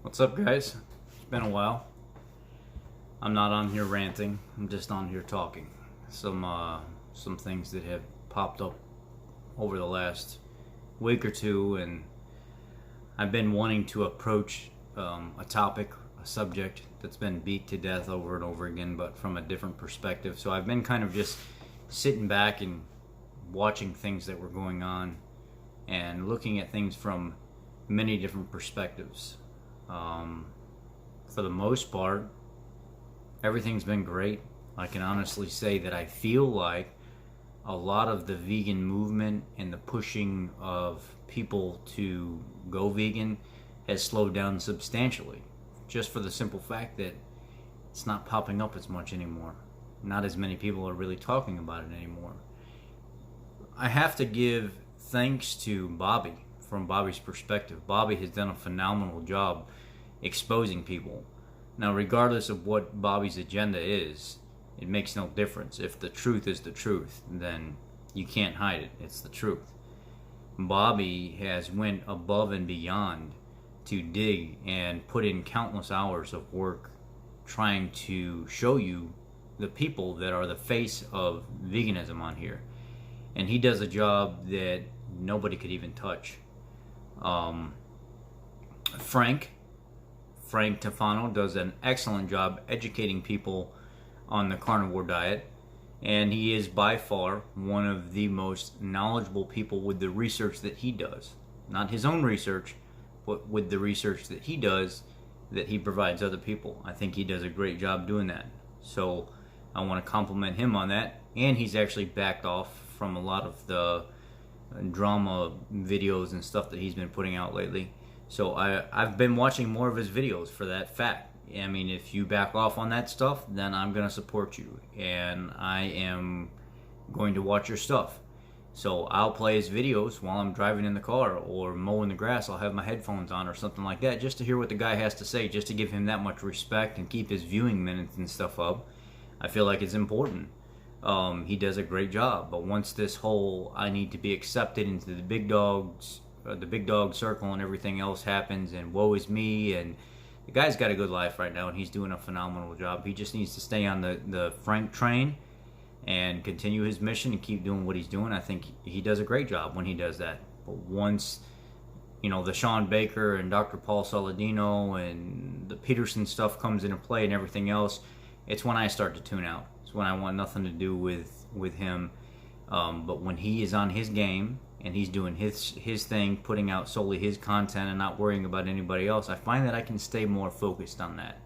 What's up, guys? It's been a while. I'm not on here ranting. I'm just on here talking. Some things that have popped up over the last week or two, and I've been wanting to approach a topic, a subject that's been beat to death over and over again, but from a different perspective. So I've been kind of just sitting back and watching things that were going on and looking at things from many different perspectives. For the most part, everything's been great. I can honestly say that I feel like a lot of the vegan movement and the pushing of people to go vegan has slowed down substantially, just for the simple fact that it's not popping up as much anymore. Not as many people are really talking about it anymore. I have to give thanks to Bobby. From Bobby's perspective, Bobby has done a phenomenal job exposing people. Now, regardless of what Bobby's agenda is, it makes no difference. If the truth is the truth, then you can't hide it. It's the truth. Bobby has went above and beyond to dig and put in countless hours of work trying to show you the people that are the face of veganism on here. And he does a job that nobody could even touch. Frank Tufano does an excellent job educating people on the carnivore diet, and he is by far one of the most knowledgeable people with the research that he does. Not his own research, but with the research that he does, that he provides other people. I think he does a great job doing that. So I want to compliment him on that, and he's actually backed off from a lot of the drama videos and stuff that he's been putting out lately. So I've been watching more of his videos for that fact. I mean, if you back off on that stuff, then I'm going to support you, and I am going to watch your stuff. So I'll play his videos while I'm driving in the car or mowing the grass. I'll have my headphones on or something like that, just to hear what the guy has to say, just to give him that much respect and keep his viewing minutes and stuff up. I feel like it's important. He does a great job, but once this whole I need to be accepted into the big dog circle and everything else happens, and woe is me, and the guy's got a good life right now and he's doing a phenomenal job. He just needs to stay on the Frank train and continue his mission and keep doing what he's doing. I think he does a great job when he does that. But once, the Sean Baker and Dr. Paul Saladino and the Peterson stuff comes into play and everything else, it's when I start to tune out. It's when I want nothing to do with him. But when he is on his game and he's doing his thing, putting out solely his content and not worrying about anybody else, I find that I can stay more focused on that.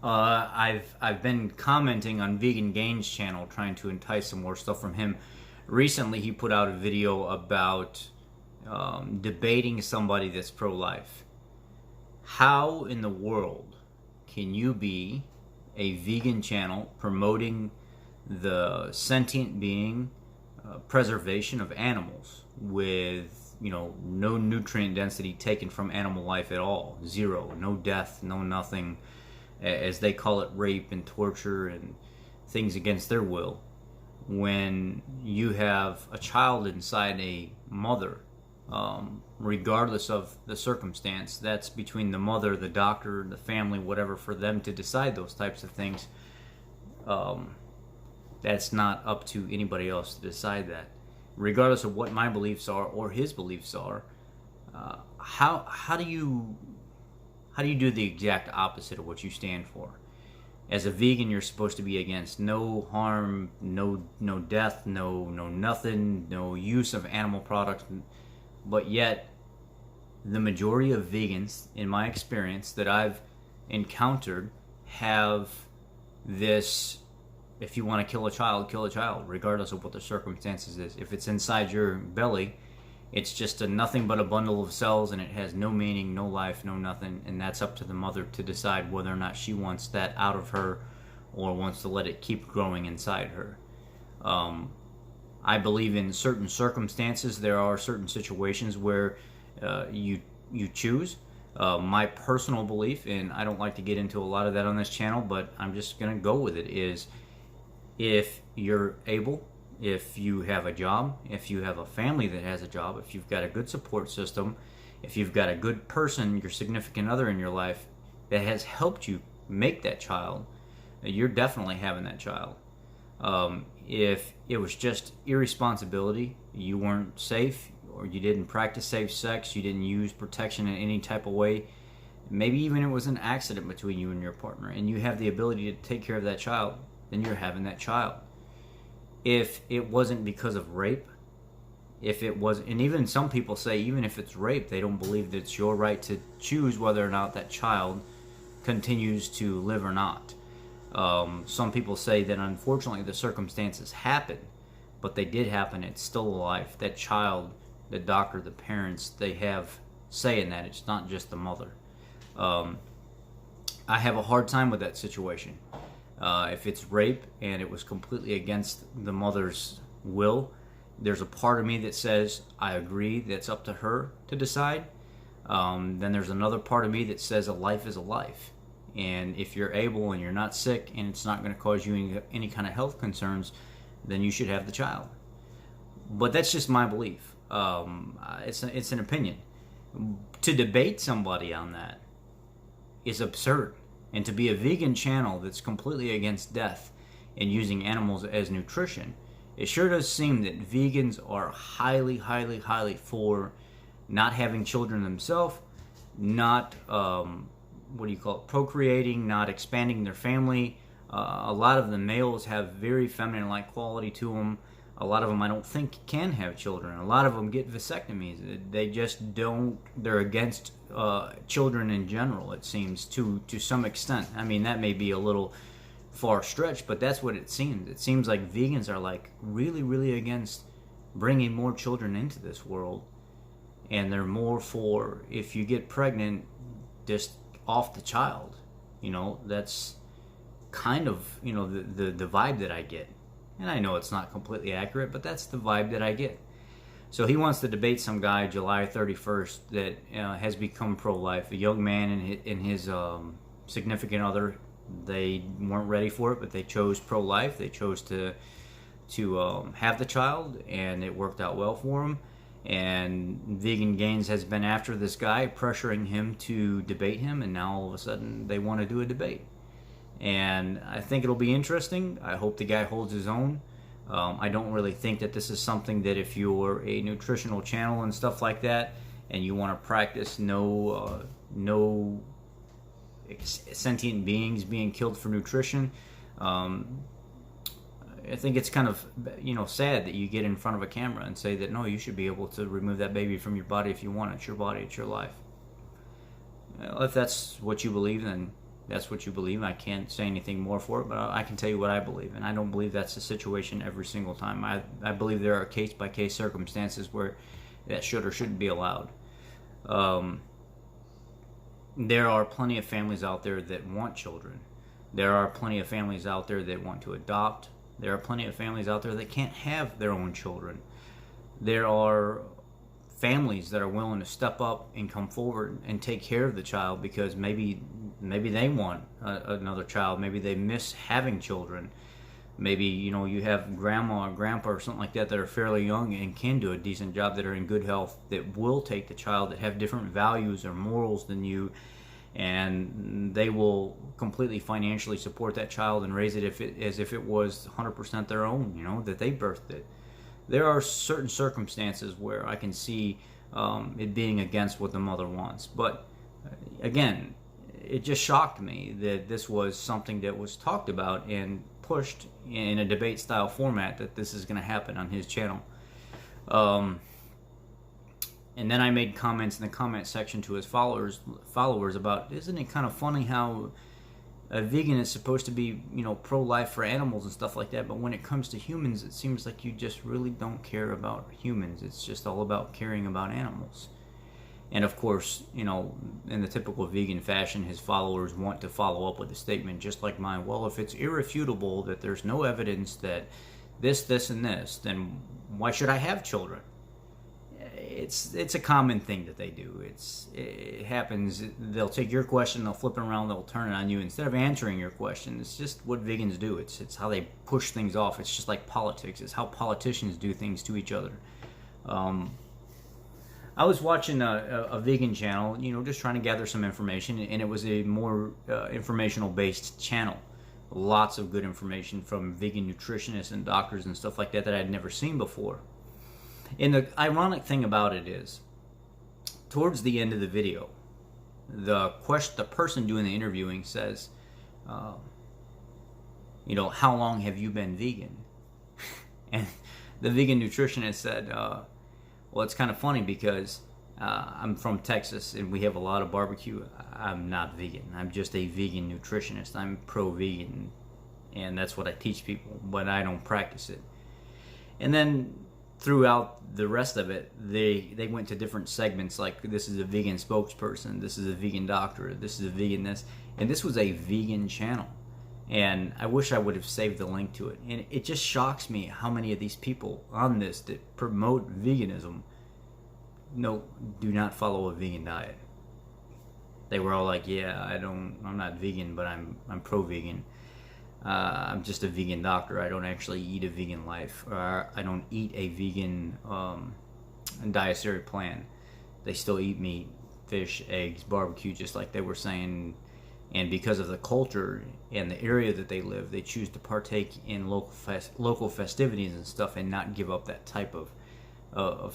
I've been commenting on Vegan Gains channel, trying to entice some more stuff from him. Recently, he put out a video about debating somebody that's pro-life. How in the world can you be a vegan channel promoting the sentient being, preservation of animals with no nutrient density taken from animal life at all, zero, no death, no nothing, as they call it, rape and torture and things against their will, when you have a child inside a mother, regardless of the circumstance, that's between the mother, the doctor, the family, whatever, for them to decide those types of things. That's not up to anybody else to decide that. Regardless of what my beliefs are or his beliefs are, how do you do the exact opposite of what you stand for? As a vegan, you're supposed to be against no harm, no death, no nothing, no use of animal products, but yet the majority of vegans, in my experience, that I've encountered, have this: if you want to kill a child, regardless of what the circumstances is. If it's inside your belly, it's just nothing but a bundle of cells, and it has no meaning, no life, no nothing, and that's up to the mother to decide whether or not she wants that out of her or wants to let it keep growing inside her. I believe in certain circumstances there are certain situations where you choose. My personal belief, and I don't like to get into a lot of that on this channel, but I'm just going to go with it, is if you're able, if you have a job, if you have a family that has a job, if you've got a good support system, If you've got a good person, your significant other in your life, that has helped you make that child, you're definitely having that child. If it was just irresponsibility, you weren't safe, or you didn't practice safe sex, you didn't use protection in any type of way, maybe even it was an accident between you and your partner, and you have the ability to take care of that child, then you're having that child. If it wasn't because of rape, if it was, and even some people say even if it's rape, they don't believe that it's your right to choose whether or not that child continues to live or not. Some people say that unfortunately the circumstances happen, but they did happen. It's still a life. That child, the doctor, the parents, they have say in that. It's not just the mother. I have a hard time with that situation. If it's rape and it was completely against the mother's will, there's a part of me that says I agree, that's up to her to decide. Then there's another part of me that says a life is a life. And if you're able and you're not sick and it's not going to cause you any kind of health concerns, then you should have the child. But that's just my belief. It's an opinion. To debate somebody on that is absurd. And to be a vegan channel that's completely against death and using animals as nutrition, it sure does seem that vegans are highly, highly, highly for not having children themselves, not procreating, not expanding their family. A lot of the males have very feminine-like quality to them. A lot of them I don't think can have children. A lot of them get vasectomies. They just don't. They're against children in general, it seems, to some extent. I mean, that may be a little far stretched, but that's what it seems. It seems like vegans are like really, really against bringing more children into this world. And they're more for, if you get pregnant, just off the child. That's kind of, the vibe that I get. And I know it's not completely accurate, but that's the vibe that I get. So he wants to debate some guy July 31st that has become pro-life. A young man and his significant other, they weren't ready for it, but they chose pro-life. They chose to have the child, and it worked out well for him. And Vegan Gains has been after this guy, pressuring him to debate him, and now all of a sudden they want to do a debate. And I think it'll be interesting. I hope the guy holds his own. I don't really think that this is something that if you're a nutritional channel and stuff like that, and you want to practice no sentient beings being killed for nutrition, I think it's kind of, sad that you get in front of a camera and say that, no, you should be able to remove that baby from your body if you want. It's your body, it's your life. Well, if that's what you believe, then that's what you believe. I can't say anything more for it, but I can tell you what I believe. And I don't believe that's the situation every single time. I believe there are case-by-case circumstances where that should or shouldn't be allowed. There are plenty of families out there that want children. There are plenty of families out there that want to adopt. There are plenty of families out there that can't have their own children. There are families that are willing to step up and come forward and take care of the child because maybe they want another child. Maybe they miss having children. Maybe, you have grandma or grandpa or something like that are fairly young and can do a decent job, that are in good health, that will take the child, that have different values or morals than you, and they will completely financially support that child and raise it as if it was 100% their own, that they birthed it. There are certain circumstances where I can see it being against what the mother wants. But again, it just shocked me that this was something that was talked about and pushed in a debate style format, that this is going to happen on his channel. And then I made comments in the comment section to his followers about, isn't it kind of funny how a vegan is supposed to be, pro-life for animals and stuff like that, but when it comes to humans, it seems like you just really don't care about humans. It's just all about caring about animals. And of course, in the typical vegan fashion, his followers want to follow up with a statement just like mine. Well, if it's irrefutable that there's no evidence that this, and this, then why should I have children? It's a common thing that they do. It happens. They'll take your question, they'll flip it around, they'll turn it on you instead of answering your question. It's just what vegans do. It's how they push things off. It's just like politics. It's how politicians do things to each other. I was watching a vegan channel, just trying to gather some information, and it was a more informational based channel. Lots of good information from vegan nutritionists and doctors and stuff like that I'd never seen before. And the ironic thing about it is, towards the end of the video, the person doing the interviewing says, how long have you been vegan? And the vegan nutritionist said, well, it's kind of funny because I'm from Texas and we have a lot of barbecue. I'm not vegan. I'm just a vegan nutritionist. I'm pro-vegan, and that's what I teach people, but I don't practice it. And then throughout the rest of it, they went to different segments, like this is a vegan spokesperson, this is a vegan doctor, this is a vegan this, and this was a vegan channel. And I wish I would have saved the link to it. And it just shocks me how many of these people on this that promote veganism do not follow a vegan diet. They were all like, yeah, I'm not vegan, but I'm pro-vegan. I'm just a vegan doctor. I don't actually eat a vegan life. Or I don't eat a vegan dietary plan. They still eat meat, fish, eggs, barbecue, just like they were saying. And because of the culture and the area that they live, they choose to partake in local festivities and stuff, and not give up that type of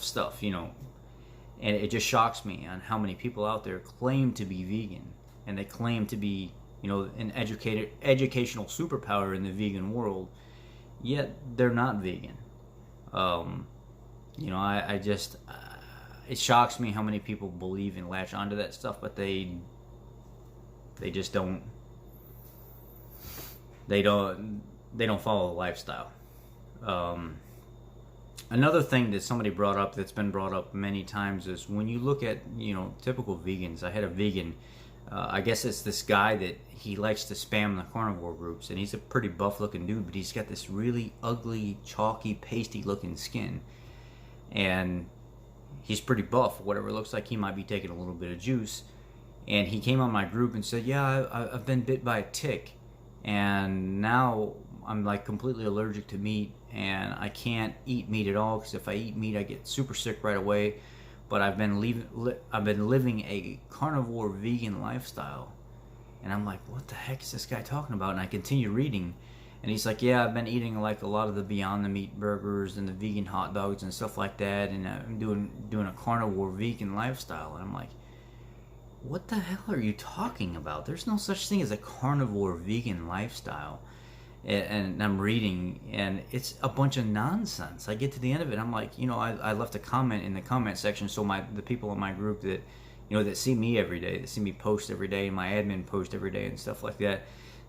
stuff, And it just shocks me on how many people out there claim to be vegan, and they claim to be, an educational superpower in the vegan world, yet they're not vegan. It shocks me how many people believe and latch onto that stuff, but they just don't. They don't follow the lifestyle. Another thing that somebody brought up, that's been brought up many times, is when you look at typical vegans. I had a vegan. I guess it's this guy that he likes to spam the carnivore groups, and he's a pretty buff-looking dude, but he's got this really ugly, chalky, pasty-looking skin, and he's pretty buff. Whatever it looks like, he might be taking a little bit of juice. And he came on my group and said, yeah, I've been bit by a tick, and now I'm like completely allergic to meat, and I can't eat meat at all, because if I eat meat I get super sick right away. But I've been living a carnivore vegan lifestyle. And I'm like, what the heck is this guy talking about? And I continue reading, and he's like, yeah, I've been eating like a lot of the Beyond the Meat burgers and the vegan hot dogs and stuff like that, and I'm doing a carnivore vegan lifestyle. And I'm like, what the hell are you talking about? There's no such thing as a carnivore vegan lifestyle. And I'm reading, and it's a bunch of nonsense. I get to the end of it, I'm like, I left a comment in the comment section, so the people in my group that, that see me every day, that see me post every day, and my admin post every day and stuff like that,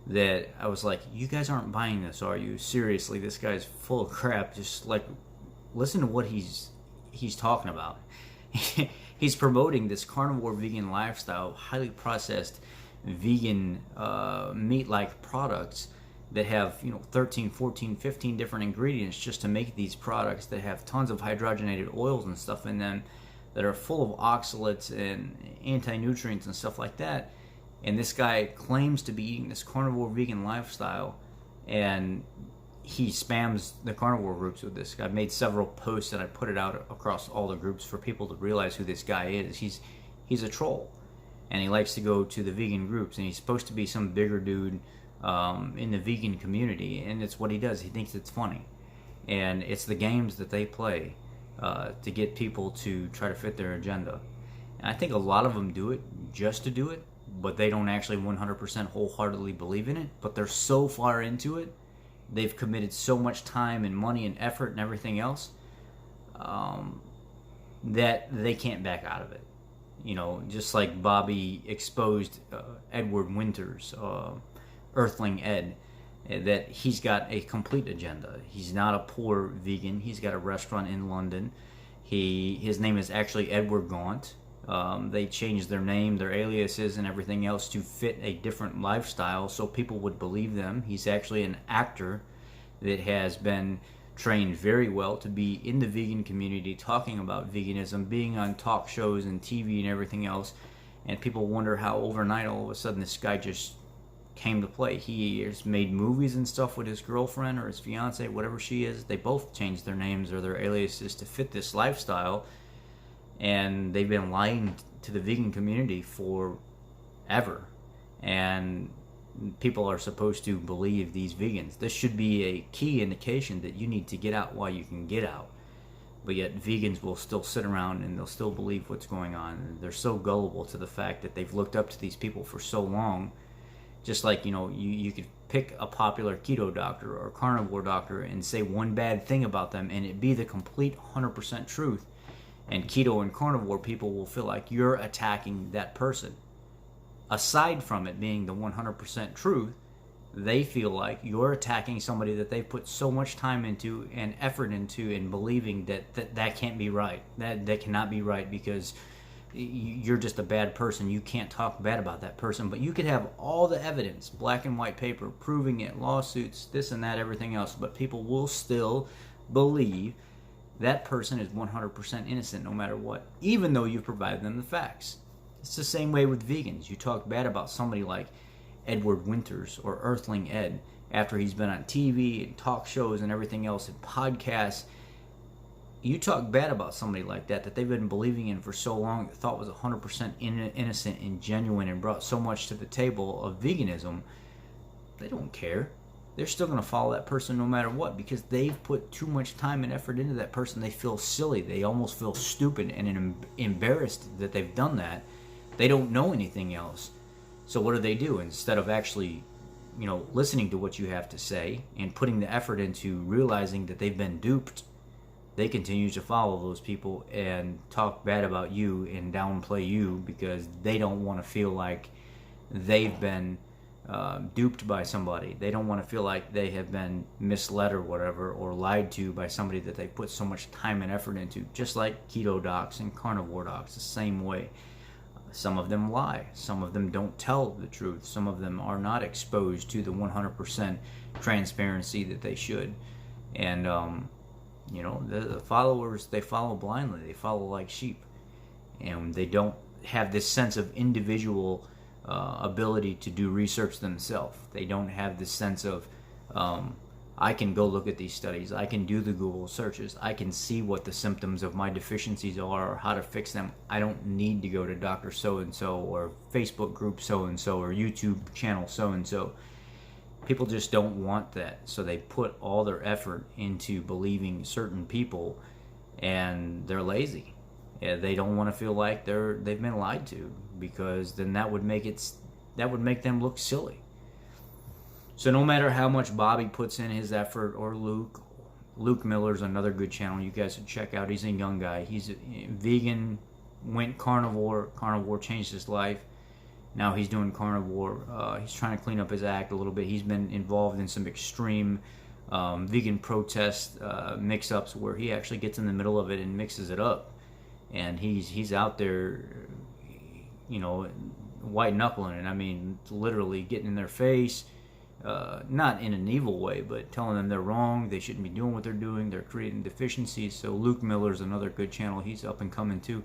that I was like, you guys aren't buying this, are you? Seriously, this guy's full of crap. Just like, listen to what he's talking about. He's promoting this carnivore vegan lifestyle, highly processed vegan meat-like products that have 13, 14, 15 different ingredients just to make these products, that have tons of hydrogenated oils and stuff in them, that are full of oxalates and anti-nutrients and stuff like that. And this guy claims to be eating this carnivore vegan lifestyle, and he spams the carnivore groups with this. I've made several posts, and I put it out across all the groups for people to realize who this guy is. He's a troll, and he likes to go to the vegan groups, and he's supposed to be some bigger dude in the vegan community, and it's what he does. He thinks it's funny, and it's the games that they play to get people to try to fit their agenda. And I think a lot of them do it just to do it, but they don't actually 100% wholeheartedly believe in it. But they're so far into it, they've committed so much time and money and effort and everything else that they can't back out of it. Just like Bobby exposed Edward Winters, Earthling Ed, that he's got a complete agenda. He's not a poor vegan. He's got a restaurant in London. His name is actually Edward Gaunt. They changed their name, their aliases, and everything else to fit a different lifestyle so people would believe them. He's actually an actor that has been trained very well to be in the vegan community, talking about veganism, being on talk shows and TV and everything else. And people wonder how overnight all of a sudden this guy just came to play. He has made movies and stuff with his girlfriend or his fiance, whatever she is. They both changed their names or their aliases to fit this lifestyle. and they've been lying to the vegan community forever. And people are supposed to believe these vegans. This should be a key indication that you need to get out while you can get out. But yet vegans will still sit around and they'll still believe what's going on. And they're so gullible to the fact that they've looked up to these people for so long. Just like, you could pick a popular keto doctor or carnivore doctor and say one bad thing about them and it be the complete 100% truth. And keto and carnivore people will feel like you're attacking that person. Aside from it being the 100% truth, they feel like you're attacking somebody that they've put so much time into and effort into, and believing that can't be right. That cannot be right because you're just a bad person. You can't talk bad about that person. But you could have all the evidence, black and white paper, proving it, lawsuits, this and that, everything else. But people will still believe that person is 100% innocent no matter what, even though you've provided them the facts. It's the same way with vegans. You talk bad about somebody like Edward Winters or Earthling Ed after he's been on TV and talk shows and everything else and podcasts. You talk bad about somebody like that they've been believing in for so long, that thought was 100% innocent and genuine and brought so much to the table of veganism. They don't care. They're still going to follow that person no matter what, because they've put too much time and effort into that person. They feel silly. They almost feel stupid and embarrassed that they've done that. They don't know anything else. So what do? Instead of actually, listening to what you have to say and putting the effort into realizing that they've been duped, they continue to follow those people and talk bad about you and downplay you because they don't want to feel like they've been duped by somebody. They don't want to feel like they have been misled or whatever, or lied to by somebody that they put so much time and effort into. Just like keto docs and carnivore docs, the same way. Some of them lie. Some of them don't tell the truth. Some of them are not exposed to the 100% transparency that they should. And, the followers, they follow blindly. They follow like sheep. And they don't have this sense of individual ability to do research themselves. They don't have this sense of, I can go look at these studies. I can do the Google searches. I can see what the symptoms of my deficiencies are or how to fix them. I don't need to go to Dr. So-and-so or Facebook group so-and-so or YouTube channel so-and-so. People just don't want that. So they put all their effort into believing certain people, and they're lazy. Yeah, they don't want to feel like they've been lied to, because then that would make them look silly. So no matter how much Bobby puts in his effort, or Luke Miller's another good channel you guys should check out. He's a young guy. He's a vegan, went carnivore. Carnivore changed his life. Now he's doing carnivore. He's trying to clean up his act a little bit. He's been involved in some extreme vegan protest mix-ups where he actually gets in the middle of it and mixes it up. And he's out there, white knuckling it. I mean, literally getting in their face. Not in an evil way, but telling them they're wrong, they shouldn't be doing what they're doing, they're creating deficiencies. So Luke Miller's another good channel. He's up and coming too.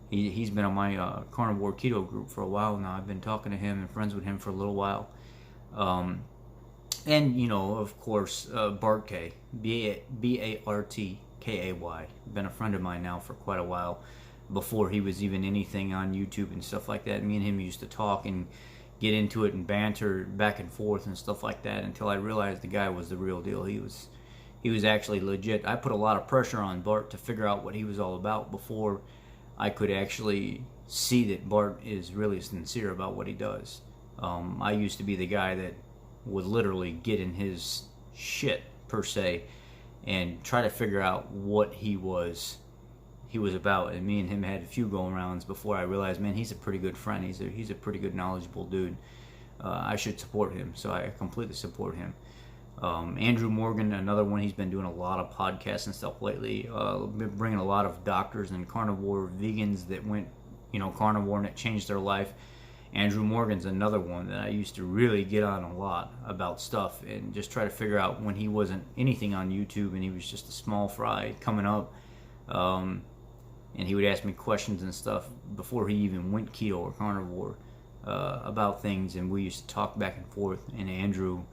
He's been on my carnivore keto group for a while now. I've been talking to him and friends with him for a little while. And of course, Bart K, Bartkay, been a friend of mine now for quite a while. Before he was even anything on YouTube and stuff like that, me and him used to talk and get into it and banter back and forth and stuff like that, until I realized the guy was the real deal. He was actually legit. I put a lot of pressure on Bart to figure out what he was all about before I could actually see that Bart is really sincere about what he does. I used to be the guy that would literally get in his shit, per se, and try to figure out what he was about. And me and him had a few going rounds before I realized, man, he's a pretty good friend. He's a pretty good, knowledgeable dude. I should support him, so I completely support him. Andrew Morgan, another one. He's been doing a lot of podcasts and stuff lately. Been bringing a lot of doctors and carnivore vegans that went, carnivore, and it changed their life. Andrew Morgan's another one that I used to really get on a lot about stuff and just try to figure out when he wasn't anything on YouTube and he was just a small fry coming up. And he would ask me questions and stuff before he even went keto or carnivore about things, and we used to talk back and forth. And Andrew,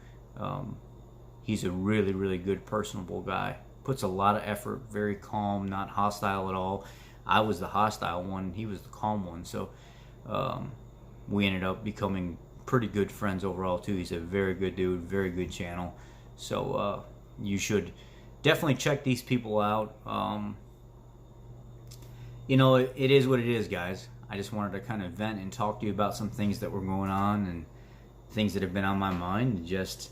he's a really, really good, personable guy. Puts a lot of effort, very calm, not hostile at all. I was the hostile one, he was the calm one. So we ended up becoming pretty good friends overall too. He's a very good dude, very good channel. So you should definitely check these people out. You know, it is what it is, guys. I just wanted to kind of vent and talk to you about some things that were going on and things that have been on my mind, and just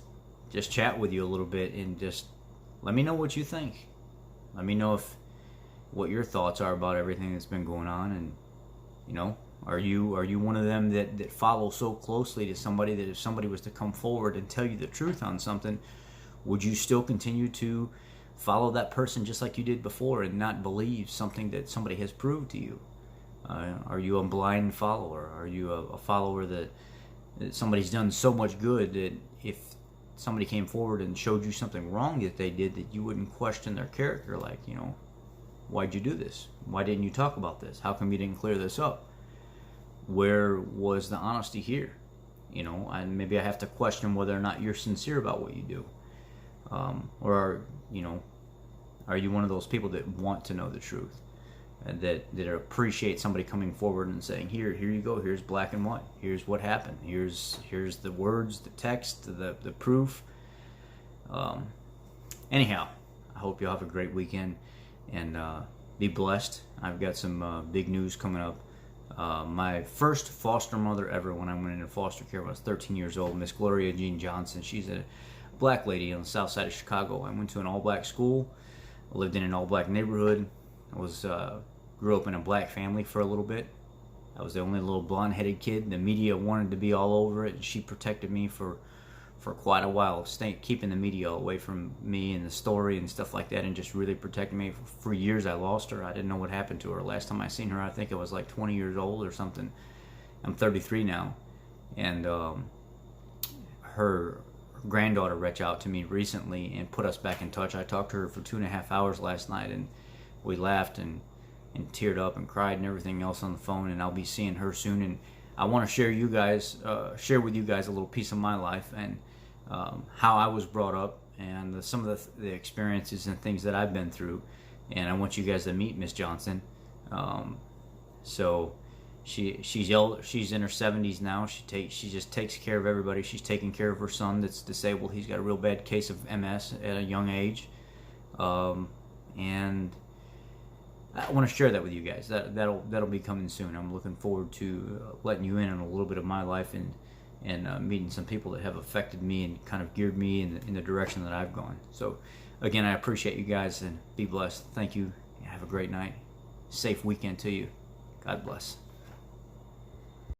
chat with you a little bit, and just let me know what you think. Let me know what your thoughts are about everything that's been going on. And you know, are you one of them that follow so closely to somebody that if somebody was to come forward and tell you the truth on something, would you still continue to follow that person just like you did before and not believe something that somebody has proved to you? Are you a blind follower? Are you a follower that somebody's done so much good that if somebody came forward and showed you something wrong that they did, that you wouldn't question their character? Like, you know, why'd you do this? Why didn't you talk about this? How come you didn't clear this up? Where was the honesty here? You know, and maybe I have to question whether or not you're sincere about what you do. Or, you know, are you one of those people that want to know the truth? That appreciate somebody coming forward and saying, here you go, here's black and white, here's what happened, here's the words, the text, the proof. Anyhow, I hope you all have a great weekend, and be blessed. I've got some big news coming up. My first foster mother ever, when I went into foster care when I was 13 years old, Miss Gloria Jean Johnson. She's a black lady on the south side of Chicago. I went to an all-black school. I lived in an all-black neighborhood. I grew up in a black family for a little bit. I was the only little blonde-headed kid. The media wanted to be all over it, and she protected me for quite a while, keeping the media away from me and the story and stuff like that, and just really protecting me. For years, I lost her. I didn't know what happened to her. Last time I seen her, I think I was like 20 years old or something. I'm 33 now, and her granddaughter reached out to me recently and put us back in touch. I talked to her for 2.5 hours last night, and we laughed and teared up and cried and everything else on the phone, and I'll be seeing her soon. And I want to share with you guys a little piece of my life and how I was brought up, and some of the experiences and things that I've been through. And I want you guys to meet Miss Johnson. So she's in her 70s now. She just takes care of everybody. She's taking care of her son that's disabled. He's got a real bad case of MS at a young age, and I want to share that with you guys. That'll be coming soon. I'm looking forward to letting you in on a little bit of my life, and meeting some people that have affected me and kind of geared me in the direction that I've gone. So again, I appreciate you guys, and be blessed. Thank you. Have a great night. Safe weekend to you. God bless.